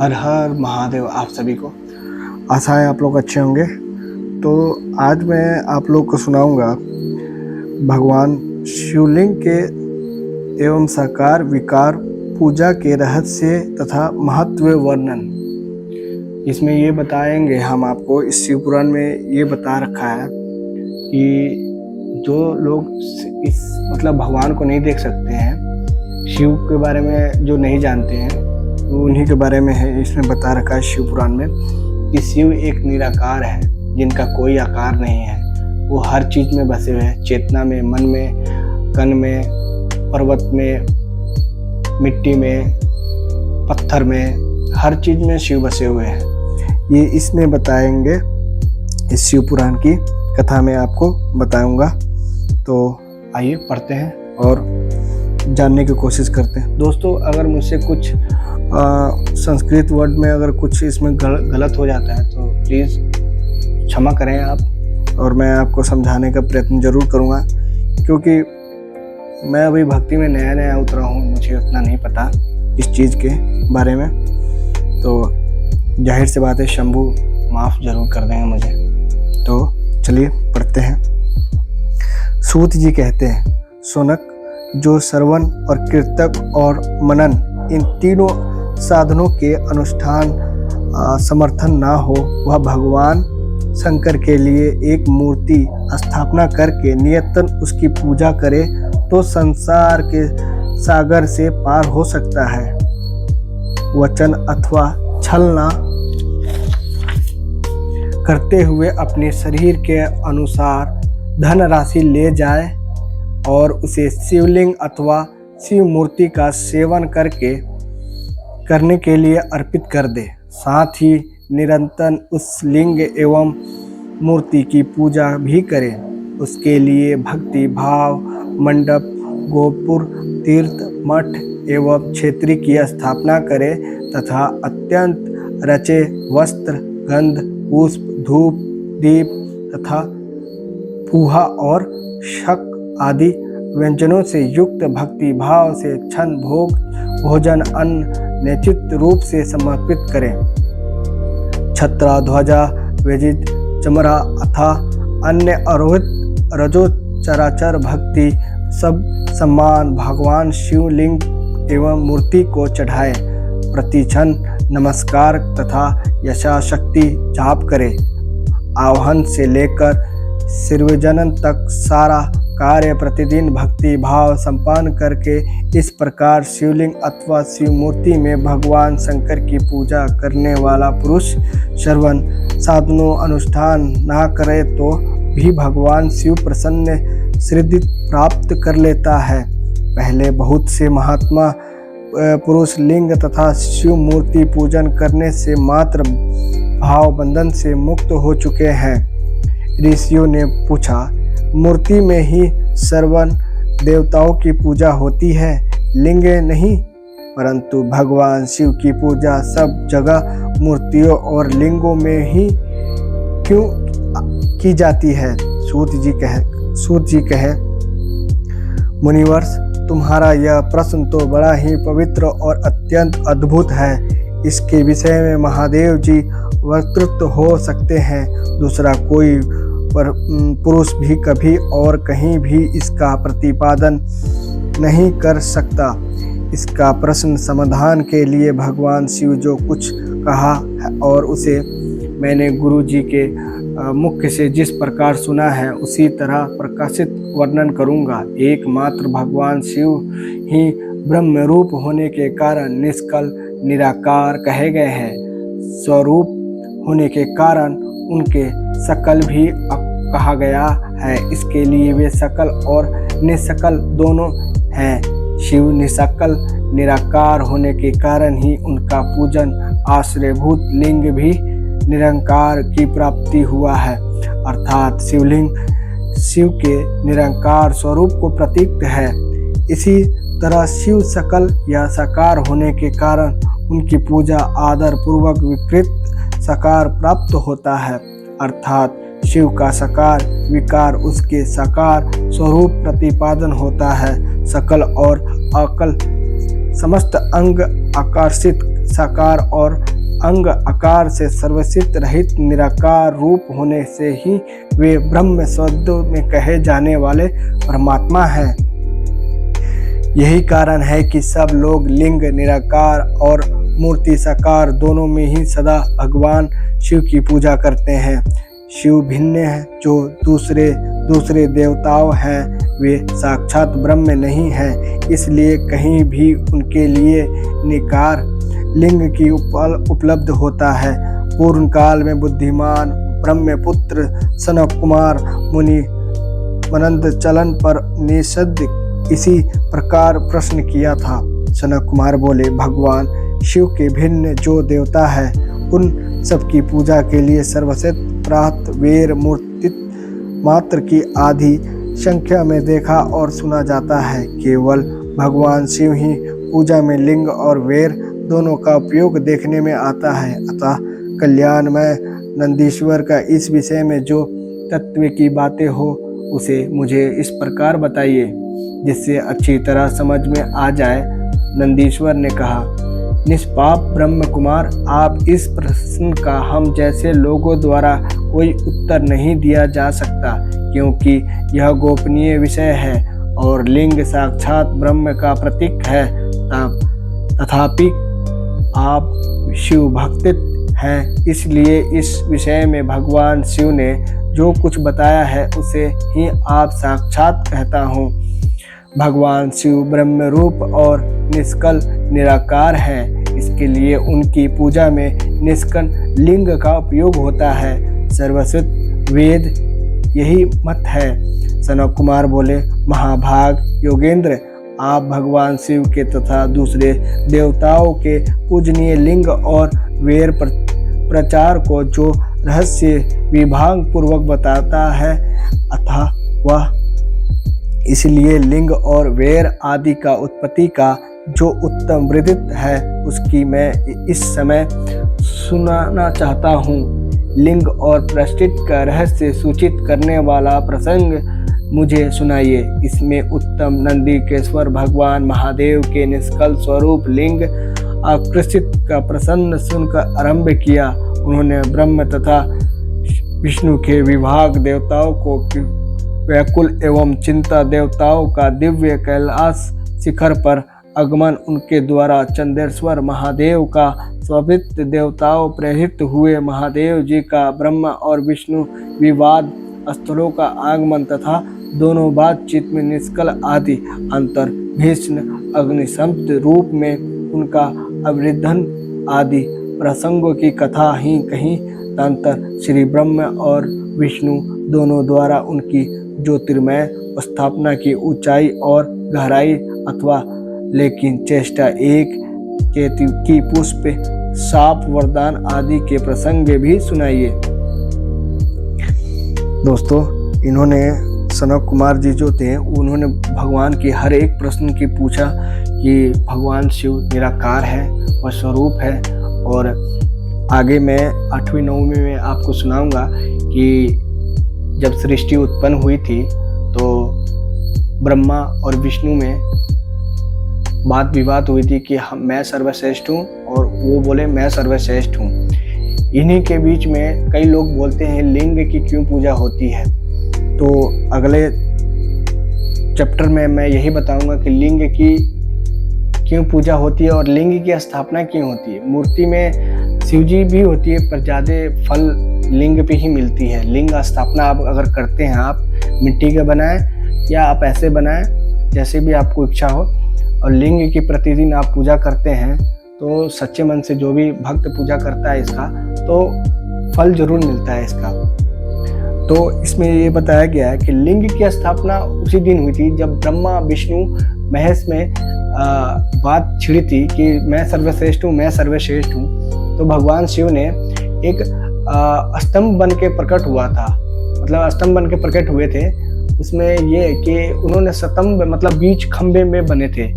हर हर महादेव आप सभी को। आशा है आप लोग अच्छे होंगे। तो आज मैं आप लोग को सुनाऊंगा भगवान शिवलिंग के एवं साकार विकार पूजा के रहस्य तथा महत्व वर्णन। इसमें ये बताएंगे हम आपको, इस शिव पुराण में ये बता रखा है कि जो लोग इस भगवान को नहीं देख सकते हैं, शिव के बारे में जो नहीं जानते हैं, तो उन्हीं के बारे में है इसमें बता रखा है शिव पुराण में कि शिव एक निराकार है जिनका कोई आकार नहीं है। वो हर चीज़ में बसे हुए हैं, चेतना में, मन में, कण में, पर्वत में, मिट्टी में, पत्थर में, हर चीज़ में शिव बसे हुए हैं। ये इसमें बताएंगे, इस शिव पुराण की कथा में आपको बताऊंगा। तो आइए पढ़ते हैं और जानने की कोशिश करते हैं। दोस्तों, अगर मुझसे कुछ संस्कृत वर्ड में अगर कुछ इसमें गलत हो जाता है तो प्लीज़ क्षमा करें आप, और मैं आपको समझाने का प्रयत्न ज़रूर करूँगा, क्योंकि मैं अभी भक्ति में नया नया उतरा हूँ, मुझे उतना नहीं पता इस चीज़ के बारे में। तो जाहिर सी बात है शंभू माफ़ ज़रूर कर देंगे मुझे। तो चलिए पढ़ते हैं। सूत जी कहते हैं, सोनक, जो श्रवण और कीर्तक और मनन इन तीनों साधनों के अनुष्ठान समर्थन ना हो, वह भगवान शंकर के लिए एक मूर्ति स्थापना करके नियतन उसकी पूजा करे तो संसार के सागर से पार हो सकता है। वचन अथवा छलना करते हुए अपने शरीर के अनुसार धन राशि ले जाए और उसे शिवलिंग अथवा शिव मूर्ति का सेवन करने के लिए अर्पित कर दे। साथ ही निरंतर उस लिंग एवं मूर्ति की पूजा भी करे। उसके लिए भक्ति भाव मंडप, गोपुर, तीर्थ, मठ एवं क्षेत्री की स्थापना करे तथा अत्यंत रचे वस्त्र, गंध, पुष्प, धूप, दीप तथा पूहा और शक आदि व्यंजनों से युक्त भक्ति भाव से छन भोग भोजन अन्न निश्चित रूप से समर्पित करें। छत्रा, ध्वजा, विजित, चमरा अथा अन्य आरोहित रजो चराचर भक्ति सब सम्मान भगवान शिवलिंग एवं मूर्ति को चढ़ाए। प्रतिक्षण नमस्कार तथा यथाशक्ति जाप करे। आह्वान से लेकर सर्वजनन तक सारा कार्य प्रतिदिन भक्ति भाव संपन्न करके इस प्रकार शिवलिंग अथवा शिव मूर्ति में भगवान शंकर की पूजा करने वाला पुरुष श्रवण साधनों अनुष्ठान ना करे तो भी भगवान शिव प्रसन्न सिद्धि प्राप्त कर लेता है। पहले बहुत से महात्मा पुरुष लिंग तथा शिव मूर्ति पूजन करने से मात्र भाव बंधन से मुक्त हो चुके हैं। ऋषियों ने पूछा, मूर्ति में ही सर्वन देवताओं की पूजा होती है, लिंग नहीं? परंतु भगवान शिव की पूजा सब जगह मूर्तियों और लिंगों में ही क्यों की जाती है? सूत जी कहे, मुनिवर्ष, तुम्हारा यह प्रश्न तो बड़ा ही पवित्र और अत्यंत अद्भुत है। इसके विषय में महादेव जी वक्तृत्व हो सकते हैं। दूसरा कोई पुरुष भी कभी और कहीं भी इसका प्रतिपादन नहीं कर सकता। इसका प्रश्न समाधान के लिए भगवान शिव जो कुछ कहा है और उसे मैंने गुरु जी के मुख से जिस प्रकार सुना है उसी तरह प्रकाशित वर्णन करूंगा। एकमात्र भगवान शिव ही ब्रह्म रूप होने के कारण निष्कल निराकार कहे गए हैं। स्वरूप होने के कारण उनके सकल भी कहा गया है। इसके लिए वे सकल और निष्कल दोनों हैं। शिव निष्कल निराकार होने के कारण ही उनका पूजन आश्रयभूत लिंग भी निरंकार की प्राप्ति हुआ है, अर्थात शिवलिंग शिव के निरंकार स्वरूप को प्रतीक है। इसी तरह शिव सकल या साकार होने के कारण उनकी पूजा आदर पूर्वक विकृत साकार प्राप्त होता है, अर्थात शिव का साकार विकार उसके साकार स्वरूप प्रतिपादन होता है। सकल और अकल समस्त अंग आकर्षित साकार और अंग आकार से सर्वसित रहित निराकार रूप होने से ही वे ब्रह्म शब्द में कहे जाने वाले परमात्मा हैं। यही कारण है कि सब लोग लिंग निराकार और मूर्ति साकार दोनों में ही सदा भगवान शिव की पूजा करते हैं। शिव भिन्न है, जो दूसरे देवताओं हैं वे साक्षात ब्रह्म नहीं हैं, इसलिए कहीं भी उनके लिए निकार लिंग की उपलब्ध होता है। पूर्ण काल में बुद्धिमान ब्रह्मपुत्र सनक कुमार मुनि मनंद चलन पर निषद इसी प्रकार प्रश्न किया था। सनक कुमार बोले, भगवान शिव के भिन्न जो देवता है उन सबकी पूजा के लिए सर्वश्रेष्ठ प्रात वेर मूर्ति मात्र की आधी संख्या में देखा और सुना जाता है। केवल भगवान शिव ही पूजा में लिंग और वेर दोनों का उपयोग देखने में आता है। अतः कल्याणमय नंदीश्वर का इस विषय में जो तत्व की बातें हो उसे मुझे इस प्रकार बताइए जिससे अच्छी तरह समझ में आ जाए। नंदीश्वर ने कहा, निष्पाप ब्रह्म कुमार, आप इस प्रश्न का हम जैसे लोगों द्वारा कोई उत्तर नहीं दिया जा सकता, क्योंकि यह गोपनीय विषय है और लिंग साक्षात ब्रह्म का प्रतीक है। तथापि आप शिव भक्त हैं, इसलिए इस विषय में भगवान शिव ने जो कुछ बताया है उसे ही आप साक्षात कहता हूँ। भगवान शिव ब्रह्म रूप और निष्कल निराकार है, इसके लिए उनकी पूजा में निष्कल लिंग का उपयोग होता है। सर्वश्रेष्ठ वेद यही मत है। सनक कुमार बोले, महाभाग योगेंद्र, आप भगवान शिव के तथा दूसरे देवताओं के पूजनीय लिंग और वेर प्रचार को जो रहस्य विभाग पूर्वक बताता है अतः वह इसलिए लिंग और वेर आदि का उत्पत्ति का जो उत्तम विदित है उसकी मैं इस समय सुनाना चाहता हूँ। लिंग और प्रस्थित का रहस्य सूचित करने वाला प्रसंग मुझे सुनाइए। इसमें उत्तम नंदीकेश्वर भगवान महादेव के निष्कल स्वरूप लिंग आकृष्ट का प्रसन्न सुनकर आरंभ किया। उन्होंने ब्रह्म तथा विष्णु के विभाग देवताओं को व्याकुल एवं चिंता देवताओं का दिव्य कैलाश शिखर पर आगमन, उनके द्वारा चंदेश्वर महादेव का स्वभित देवताओं प्रेरित हुए महादेव जी का ब्रह्म और विष्णु विवाद स्थलों का आगमन तथा दोनों बातचीत में निष्कल आदि अंतर भीष्ण अग्निशब्द रूप में उनका अवृद्धन आदि प्रसंगों की कथा ही कहीं तंत्र श्री ब्रह्म और विष्णु दोनों द्वारा उनकी ज्योतिर्मय स्थापना की ऊंचाई और गहराई अथवा लेकिन चेष्टा एक की पुष्प साप वरदान आदि के प्रसंग भी सुनाइए। दोस्तों, इन्होंने सनक कुमार जी जो थे उन्होंने भगवान के हर एक प्रश्न की पूछा कि भगवान शिव निराकार है और स्वरूप है। और आगे मैं 8वीं 9वीं में आपको सुनाऊंगा कि जब सृष्टि उत्पन्न हुई थी तो ब्रह्मा और विष्णु में बात विवाद हुई थी कि मैं सर्वश्रेष्ठ हूँ और वो बोले मैं सर्वश्रेष्ठ हूँ। इन्हीं के बीच में कई लोग बोलते हैं लिंग की क्यों पूजा होती है। तो अगले चैप्टर में मैं यही बताऊंगा कि लिंग की क्यों पूजा होती है और लिंग की स्थापना क्यों होती है। मूर्ति में शिव जी भी होती है पर ज़्यादा फल लिंग पे ही मिलती है। लिंग स्थापना आप अगर करते हैं, आप मिट्टी का बनाएं या आप ऐसे बनाएं जैसे भी आपको इच्छा हो, और लिंग की प्रतिदिन आप पूजा करते हैं तो सच्चे मन से जो भी भक्त पूजा करता है इसका तो फल जरूर मिलता है इसका। तो इसमें ये बताया गया है कि लिंग की स्थापना उसी दिन हुई थी जब ब्रह्मा विष्णु महेश में बात छिड़ी थी कि मैं सर्वश्रेष्ठ हूँ, मैं सर्वश्रेष्ठ हूँ। तो भगवान शिव ने एक स्तंभ बन के प्रकट हुआ था, मतलब स्तंभ बन के प्रकट हुए थे। उसमें ये कि उन्होंने स्तंभ मतलब बीच खंबे में बने थे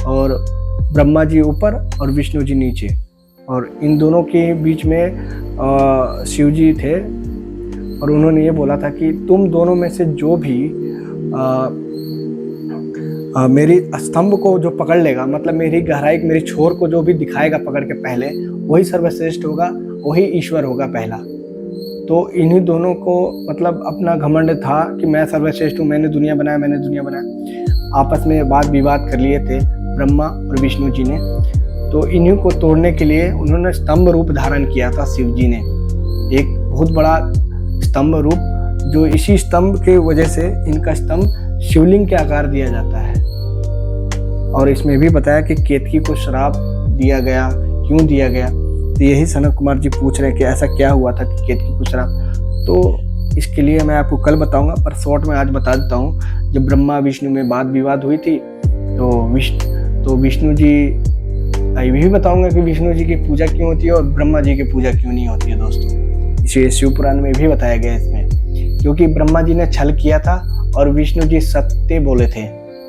और ब्रह्मा जी ऊपर और विष्णु जी नीचे, और इन दोनों के बीच में शिव जी थे। और उन्होंने ये बोला था कि तुम दोनों में से जो भी मेरी स्तंभ को जो पकड़ लेगा, मतलब मेरी गहराई मेरी छोर को जो भी दिखाएगा पकड़ के पहले, वही सर्वश्रेष्ठ होगा, वही ईश्वर होगा पहला। तो इन्हीं दोनों को मतलब अपना घमंड था कि मैं सर्वश्रेष्ठ हूँ, मैंने दुनिया बनाया। आपस में वाद विवाद कर लिए थे ब्रह्मा और विष्णु जी ने। तो इन्हीं को तोड़ने के लिए उन्होंने स्तंभ रूप धारण किया था शिव जी ने, एक बहुत बड़ा स्तंभ रूप, जो इसी स्तंभ के वजह से इनका स्तंभ शिवलिंग के आकार दिया जाता है। और इसमें भी बताया कि केतकी को श्राप दिया गया, क्यों दिया गया, तो यही सनत कुमार जी पूछ रहे हैं कि ऐसा क्या हुआ था कि केतकी को श्राप। तो इसके लिए मैं आपको कल बताऊंगा, पर शॉर्ट में आज बता देता हूँ। जब ब्रह्मा विष्णु में वाद विवाद हुई थी तो विष्णु जी, ये भी बताऊंगा कि विष्णु जी की पूजा क्यों होती है और ब्रह्मा जी की पूजा क्यों नहीं होती है दोस्तों। इसे शिव पुराण में भी बताया गया इसमें, क्योंकि ब्रह्मा जी ने छल किया था और विष्णु जी सत्य बोले थे,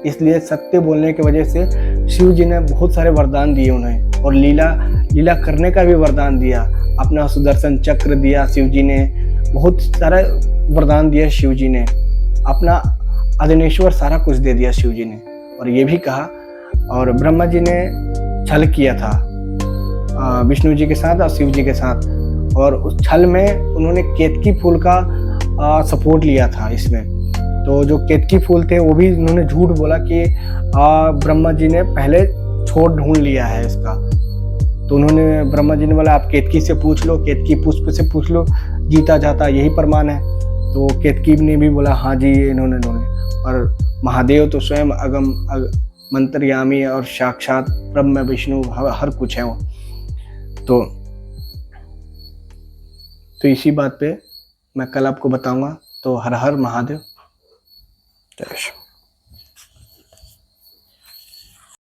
इसलिए सत्य बोलने की वजह से शिव जी ने बहुत सारे वरदान दिए उन्हें, और लीला करने का भी वरदान दिया। अपना सुदर्शन चक्र दिया शिव जी ने, बहुत सारा वरदान दिया शिव जी ने, अपना अदनेश्वर सारा कुछ दे दिया शिव जी ने। और ये भी कहा, और ब्रह्मा जी ने छल किया था विष्णु जी के साथ और शिव जी के साथ, और उस छल में उन्होंने केतकी फूल का सपोर्ट लिया था इसमें। तो जो केतकी फूल थे वो भी उन्होंने झूठ बोला कि ब्रह्मा जी ने पहले छोड़ ढूंढ लिया है इसका। तो उन्होंने, ब्रह्मा जी ने बोला आप केतकी से पूछ लो, केतकी पुष्प से पूछ लो, जीता जाता यही प्रमाण है। तो केतकी ने भी बोला हाँ जी इन्होंने। और महादेव तो स्वयं अगम मंत्रयामी और साक्षात ब्रह्म विष्णु हर कुछ है वो। तो इसी बात पे मैं कल आपको बताऊंगा। तो हर हर महादेव। जय श्री